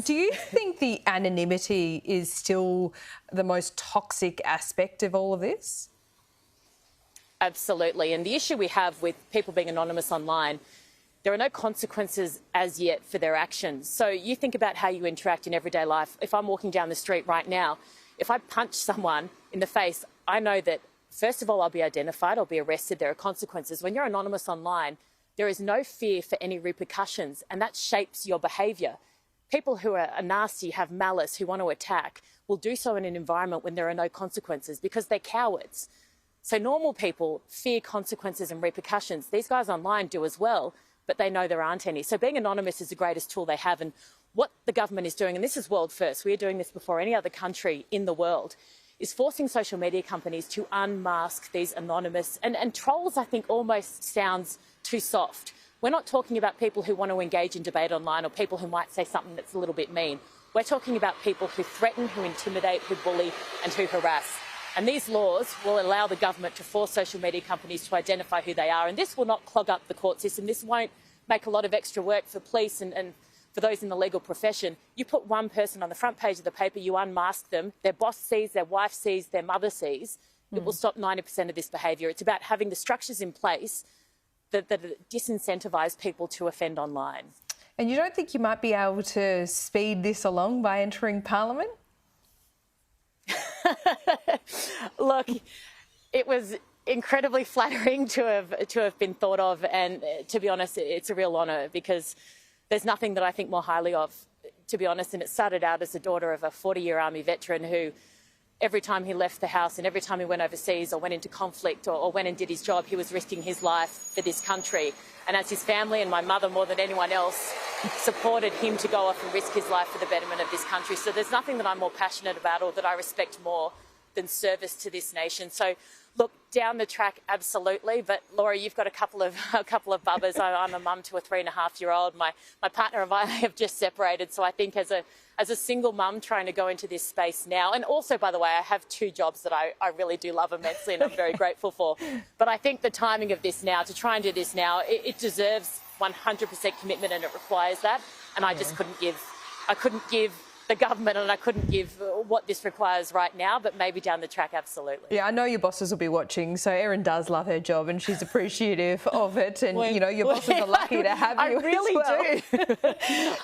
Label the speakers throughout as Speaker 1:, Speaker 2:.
Speaker 1: Do you think the anonymity is still the most toxic aspect of all of this?
Speaker 2: Absolutely. And the issue we have with people being anonymous online, there are no consequences as yet for their actions. So you think about how you interact in everyday life. If I'm walking down the street right now, if I punch someone in the face, I know that, first of all, I'll be identified, I'll be arrested, there are consequences. When you're anonymous online, there is no fear for any repercussions, and that shapes your behaviour. People who are nasty, have malice, who want to attack, will do so in an environment when there are no consequences because they're cowards. So normal people fear consequences and repercussions. These guys online do as well, but they know there aren't any. So being anonymous is the greatest tool they have. And what the government is doing, and this is world first, we are doing this before any other country in the world, is forcing social media companies to unmask these anonymous, and trolls I think almost sounds too soft. We're not talking about people who want to engage in debate online or people who might say something that's a little bit mean. We're talking about people who threaten, who intimidate, who bully and who harass. And these laws will allow the government to force social media companies to identify who they are. And this will not clog up the court system. This won't make a lot of extra work for police and for those in the legal profession. You put one person on the front page of the paper, you unmask them, their boss sees, their wife sees, their mother sees. It will stop 90% of this behaviour. It's about having the structures in place that disincentivise people to offend online.
Speaker 1: And you don't think you might be able to speed this along by entering Parliament?
Speaker 2: Look, it was incredibly flattering to have been thought of, and to be honest, it's a real honour because there's nothing that I think more highly of, to be honest. And it started out as the daughter of a 40-year Army veteran who, every time he left the house and every time he went overseas or went into conflict or went and did his job, he was risking his life for this country. And as his family and my mother, more than anyone else, supported him to go off and risk his life for the betterment of this country. So there's nothing that I'm more passionate about or that I respect more than service to this nation. So look, down the track, absolutely. But Laura, you've got a couple of bubbers. I'm a mum to a 3.5-year-old. My partner and I have just separated. So I think as a single mum trying to go into this space now, and also, by the way, I have 2 jobs that I really do love immensely and I'm very grateful for. But I think the timing of this now, to try and do this now, it deserves 100% commitment, and it requires that. And I just couldn't give the government, and I couldn't give what this requires right now, but maybe down the track, absolutely.
Speaker 1: Yeah, I know your bosses will be watching, so Erin does love her job and she's appreciative of it, and you know, your bosses are lucky to have you.
Speaker 2: I really do.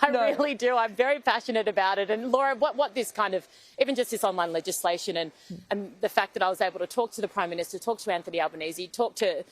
Speaker 2: I really do. I'm very passionate about it. And Laura, what this kind of, even just this online legislation and the fact that I was able to talk to the Prime Minister, talk to Anthony Albanese, talk to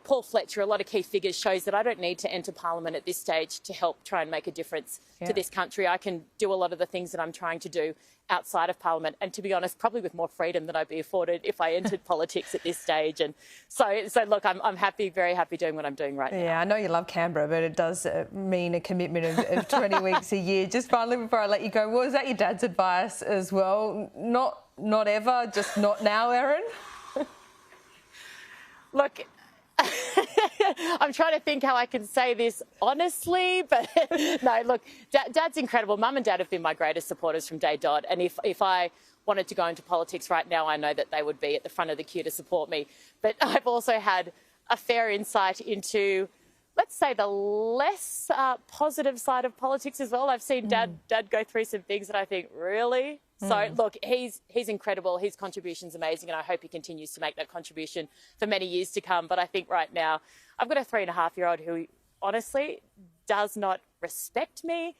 Speaker 2: Paul Fletcher, a lot of key figures, shows that I don't need to enter Parliament at this stage to help try and make a difference to this country. I can do a lot of the things that I'm trying to do outside of Parliament, and to be honest, probably with more freedom than I'd be afforded if I entered politics at this stage. And so look, I'm happy, very happy doing what I'm doing right now.
Speaker 1: Yeah, I know you love Canberra, but it does mean a commitment of 20 weeks a year. Just finally, before I let you go, was that your dad's advice as well? Not ever, just not now, Erin?
Speaker 2: Look, I'm trying to think how I can say this honestly, but no, look, Dad's incredible. Mum and Dad have been my greatest supporters from day dot. And if I wanted to go into politics right now, I know that they would be at the front of the queue to support me. But I've also had a fair insight into, let's say, the less positive side of politics as well. I've seen Dad go through some things that I think, really? So, look, he's incredible. His contribution's amazing, and I hope he continues to make that contribution for many years to come. But I think right now I've got a 3.5-year-old who honestly does not respect me,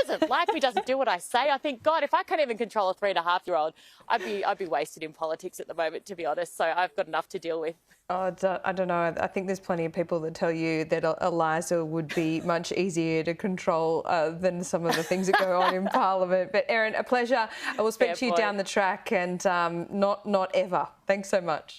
Speaker 2: doesn't like me, doesn't do what I say. I think, God, if I can't even control a 3.5-year-old, I'd be wasted in politics at the moment, to be honest. So I've got enough to deal with.
Speaker 1: Oh, I don't know. I think there's plenty of people that tell you that Eliza would be much easier to control than some of the things that go on in Parliament. But Erin, a pleasure. I will speak to you down the track, and not ever. Thanks so much.